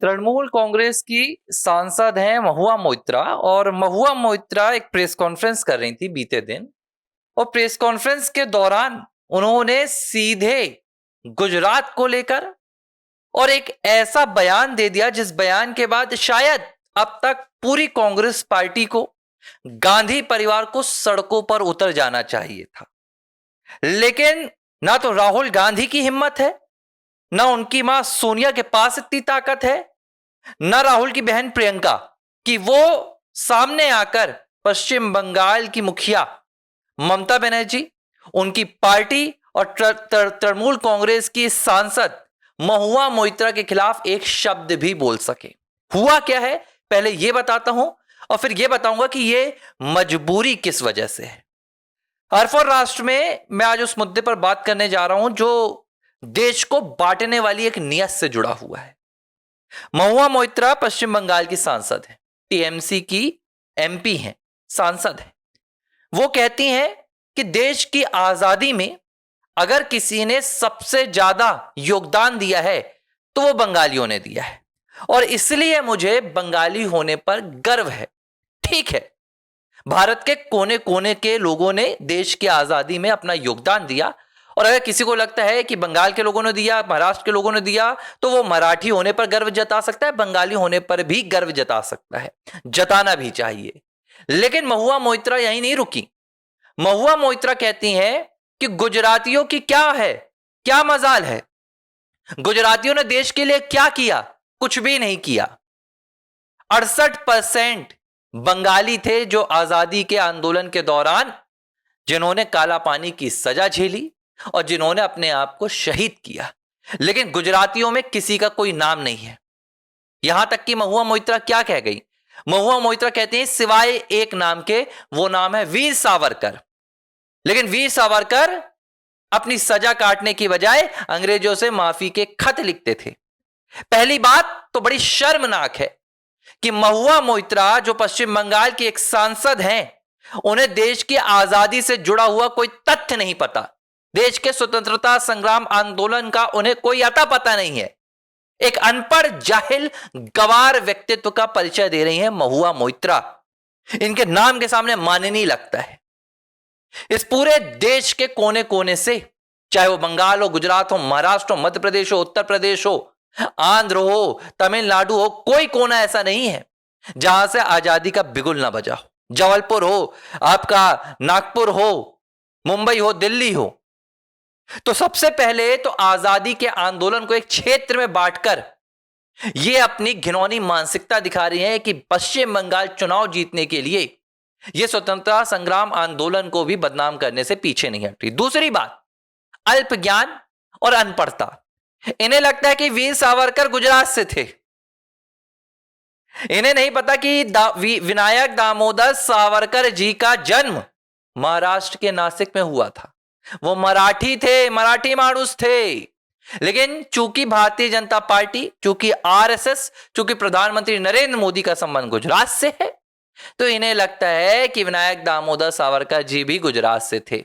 तृणमूल कांग्रेस की सांसद हैं महुआ मोइत्रा। और महुआ मोइत्रा एक प्रेस कॉन्फ्रेंस कर रही थी बीते दिन, और प्रेस कॉन्फ्रेंस के दौरान उन्होंने सीधे गुजरात को लेकर और एक ऐसा बयान दे दिया जिस बयान के बाद शायद अब तक पूरी कांग्रेस पार्टी को, गांधी परिवार को सड़कों पर उतर जाना चाहिए था। लेकिन ना तो राहुल गांधी की हिम्मत है, ना उनकी मां सोनिया के पास इतनी ताकत है, ना राहुल की बहन प्रियंका कि वो सामने आकर पश्चिम बंगाल की मुखिया ममता बनर्जी, उनकी पार्टी और तृणमूल कांग्रेस की सांसद महुआ मोइत्रा के खिलाफ एक शब्द भी बोल सके। हुआ क्या है पहले यह बताता हूं और फिर यह बताऊंगा कि यह मजबूरी किस वजह से है। हर्फ और राष्ट्र में मैं आज उस मुद्दे पर बात करने जा रहा हूं जो देश को बांटने वाली एक नियत से जुड़ा हुआ है। महुआ मोइत्रा पश्चिम बंगाल की सांसद है, टीएमसी की एमपी हैं, सांसद हैं। वो कहती हैं कि देश की आजादी में अगर किसी ने सबसे ज्यादा योगदान दिया है तो वो बंगालियों ने दिया है, और इसलिए मुझे बंगाली होने पर गर्व है। ठीक है, भारत के कोने कोने के लोगों ने देश की आजादी में अपना योगदान दिया, और अगर किसी को लगता है कि बंगाल के लोगों ने दिया, महाराष्ट्र के लोगों ने दिया, तो वो मराठी होने पर गर्व जता सकता है, बंगाली होने पर भी गर्व जता सकता है, जताना भी चाहिए। लेकिन महुआ मोइत्रा यहीं नहीं रुकी। महुआ मोइत्रा कहती हैं कि गुजरातियों की क्या है, क्या मजाल है, गुजरातियों ने देश के लिए क्या किया? कुछ भी नहीं किया। 68% बंगाली थे जो आजादी के आंदोलन के दौरान जिन्होंने काला पानी की सजा झेली और जिन्होंने अपने आप को शहीद किया, लेकिन गुजरातियों में किसी का कोई नाम नहीं है। यहां तक कि महुआ मोइत्रा क्या कह गई? महुआ मोइत्रा कहते हैं सिवाय एक नाम के, वो नाम है वीर सावरकर। लेकिन वीर सावरकर अपनी सजा काटने की बजाय अंग्रेजों से माफी के खत लिखते थे। पहली बात तो बड़ी शर्मनाक है कि महुआ मोइत्रा जो पश्चिम बंगाल की एक सांसद हैं, उन्हें देश की आजादी से जुड़ा हुआ कोई तथ्य नहीं पता। देश के स्वतंत्रता संग्राम आंदोलन का उन्हें कोई अता पता नहीं है। एक अनपढ़, जाहिल, गवार व्यक्तित्व का परिचय दे रही हैं महुआ मोइत्रा। इनके नाम के सामने माननीय लगता है। इस पूरे देश के कोने कोने से, चाहे वो बंगाल हो, गुजरात हो, महाराष्ट्र हो, मध्य प्रदेश हो, उत्तर प्रदेश हो, आंध्र हो, तमिलनाडु हो, कोई कोना ऐसा नहीं है जहां से आजादी का बिगुल ना बजा हो। जबलपुर हो, आपका नागपुर हो, मुंबई हो, दिल्ली हो। तो सबसे पहले तो आजादी के आंदोलन को एक क्षेत्र में बांटकर यह अपनी घिनौनी मानसिकता दिखा रही है कि पश्चिम बंगाल चुनाव जीतने के लिए यह स्वतंत्रता संग्राम आंदोलन को भी बदनाम करने से पीछे नहीं हट रही। दूसरी बात, अल्प ज्ञान और अनपढ़ता। इन्हें लगता है कि वीर सावरकर गुजरात से थे। इन्हें नहीं पता कि विनायक दामोदर सावरकर जी का जन्म महाराष्ट्र के नासिक में हुआ था। वो मराठी थे, मराठी मानुस थे। लेकिन चूंकि भारतीय जनता पार्टी, चूंकि आरएसएस, चूंकि प्रधानमंत्री नरेंद्र मोदी का संबंध गुजरात से है, तो इन्हें लगता है कि विनायक दामोदर सावरकर जी भी गुजरात से थे।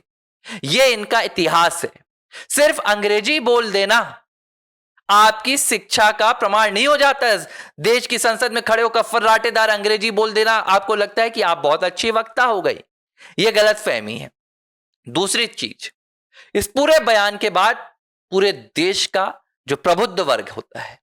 यह इनका इतिहास है। सिर्फ अंग्रेजी बोल देना आपकी शिक्षा का प्रमाण नहीं हो जाता है। देश की संसद में खड़े होकर फर्राटेदार अंग्रेजी बोल देना आपको लगता है कि आप बहुत अच्छी वक्ता हो गई। यह गलत फहमी है। दूसरी चीज, इस पूरे बयान के बाद पूरे देश का जो प्रबुद्ध वर्ग होता है,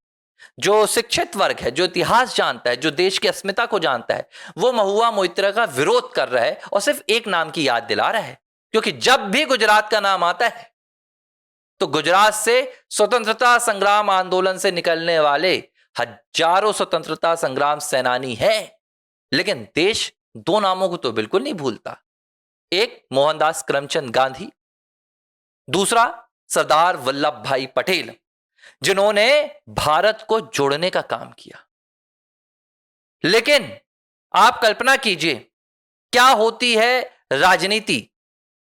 जो शिक्षित वर्ग है, जो इतिहास जानता है, जो देश की अस्मिता को जानता है, वो महुआ मोइत्रा का विरोध कर रहा है और सिर्फ एक नाम की याद दिला रहा है। क्योंकि जब भी गुजरात का नाम आता है तो गुजरात से स्वतंत्रता संग्राम आंदोलन से निकलने वाले हजारों स्वतंत्रता संग्राम सेनानी हैं। लेकिन देश दो नामों को तो बिल्कुल नहीं भूलता। एक मोहनदास करमचंद गांधी, दूसरा सरदार वल्लभ भाई पटेल, जिन्होंने भारत को जोड़ने का काम किया। लेकिन आप कल्पना कीजिए क्या होती है राजनीति।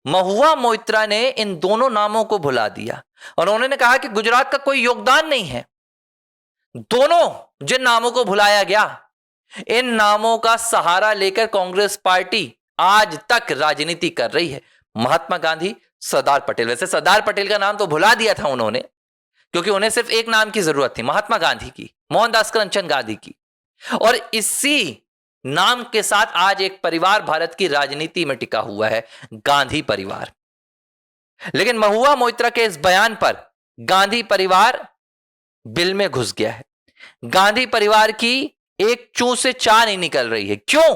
महुआ मोइत्रा ने इन दोनों नामों को भुला दिया और उन्होंने कहा कि गुजरात का कोई योगदान नहीं है। दोनों जिन नामों को भुलाया गया, इन नामों का सहारा लेकर कांग्रेस पार्टी आज तक राजनीति कर रही है। महात्मा गांधी, सरदार पटेल। वैसे सरदार पटेल का नाम तो भुला दिया था उन्होंने, क्योंकि उन्हें सिर्फ एक नाम की जरूरत थी, महात्मा गांधी की, मोहनदास करमचंद गांधी की। और इसी नाम के साथ आज एक परिवार भारत की राजनीति में टिका हुआ है, गांधी परिवार। लेकिन महुआ मोइत्रा के इस बयान पर गांधी परिवार बिल में घुस गया है। गांधी परिवार की एक चूं से चा नहीं निकल रही है। क्यों?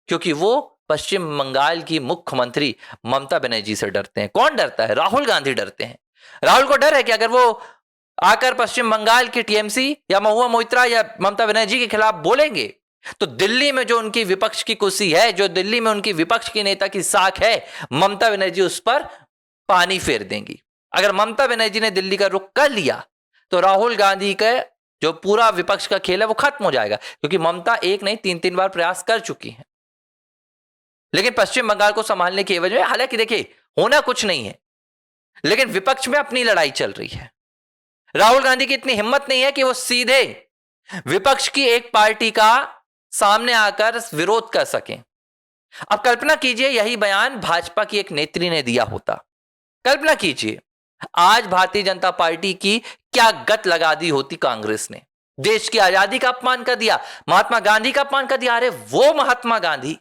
क्योंकि वो पश्चिम बंगाल की मुख्यमंत्री ममता बनर्जी से डरते हैं। कौन डरता है? राहुल गांधी डरते हैं। राहुल को डर है कि अगर वो आकर पश्चिम बंगाल की टीएमसी या महुआ मोइत्रा या ममता बनर्जी के खिलाफ बोलेंगे तो दिल्ली में जो उनकी विपक्ष की कुर्सी है, जो दिल्ली में उनकी विपक्ष की नेता की साख है, ममता बनर्जी उस पर पानी फेर देंगी। अगर ममता बनर्जी ने दिल्ली का रुख कर लिया तो राहुल गांधी का जो पूरा विपक्ष का खेल है वो खत्म हो जाएगा, क्योंकि ममता एक नहीं 3-3 बार प्रयास कर चुकी है। लेकिन पश्चिम बंगाल को संभालने की एवज में, हालांकि देखिए होना कुछ नहीं है, लेकिन विपक्ष में अपनी लड़ाई चल रही है। राहुल गांधी की इतनी हिम्मत नहीं है कि वो सीधे विपक्ष की एक पार्टी का सामने आकर विरोध कर सकें। अब कल्पना कीजिए यही बयान भाजपा की एक नेत्री ने दिया होता। कल्पना कीजिए आज भारतीय जनता पार्टी की क्या गत लगा दी होती कांग्रेस ने। देश की आजादी का अपमान कर दिया, महात्मा गांधी का अपमान कर दिया। अरे वो महात्मा गांधी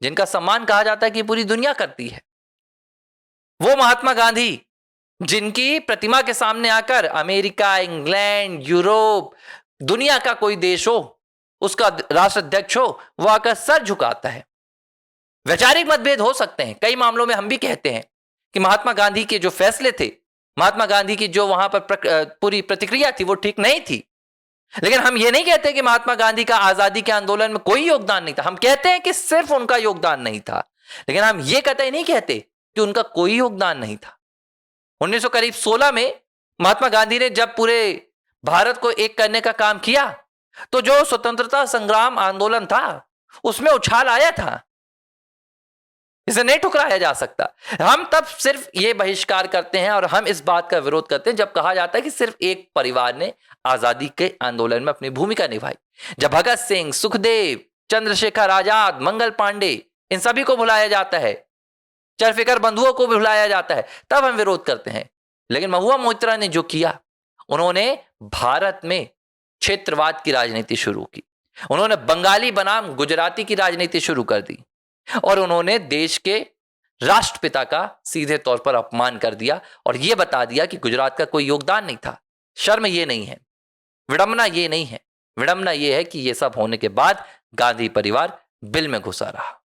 जिनका सम्मान कहा जाता है कि पूरी दुनिया करती है, वो महात्मा गांधी जिनकी प्रतिमा के सामने आकर अमेरिका, इंग्लैंड, यूरोप, दुनिया का कोई देश हो, उसका राष्ट्राध्यक्ष हो, वो आकर सर झुकाता है। वैचारिक मतभेद हो सकते हैं, कई मामलों में हम भी कहते हैं कि महात्मा गांधी के जो फैसले थे, महात्मा गांधी की जो वहां पर पूरी प्रतिक्रिया थी वो ठीक नहीं थी। लेकिन हम ये नहीं कहते कि महात्मा गांधी का आजादी के आंदोलन में कोई योगदान नहीं था। हम कहते हैं कि सिर्फ उनका योगदान नहीं था, लेकिन हम ये कतई नहीं कहते कि उनका कोई योगदान नहीं था। 1916 में महात्मा गांधी ने जब पूरे भारत को एक करने का काम किया तो जो स्वतंत्रता संग्राम आंदोलन था उसमें उछाल आया था, इसे नहीं ठुकराया जा सकता। हम तब सिर्फ ये बहिष्कार करते हैं और हम इस बात का विरोध करते हैं जब कहा जाता है कि सिर्फ एक परिवार ने आजादी के आंदोलन में अपनी भूमिका निभाई। जब भगत सिंह, सुखदेव, चंद्रशेखर आजाद, मंगल पांडे, इन सभी को भुलाया जाता है, चरफिकर बंधुओं को भी भुलाया जाता है, तब हम विरोध करते हैं। लेकिन महुआ मोइत्रा ने जो किया, उन्होंने भारत में क्षेत्रवाद की राजनीति शुरू की, उन्होंने बंगाली बनाम गुजराती की राजनीति शुरू कर दी और उन्होंने देश के राष्ट्रपिता का सीधे तौर पर अपमान कर दिया और यह बता दिया कि गुजरात का कोई योगदान नहीं था। शर्म ये नहीं है, विडंबना ये नहीं है, विडंबना ये है कि यह सब होने के बाद गांधी परिवार बिल में घुसा रहा।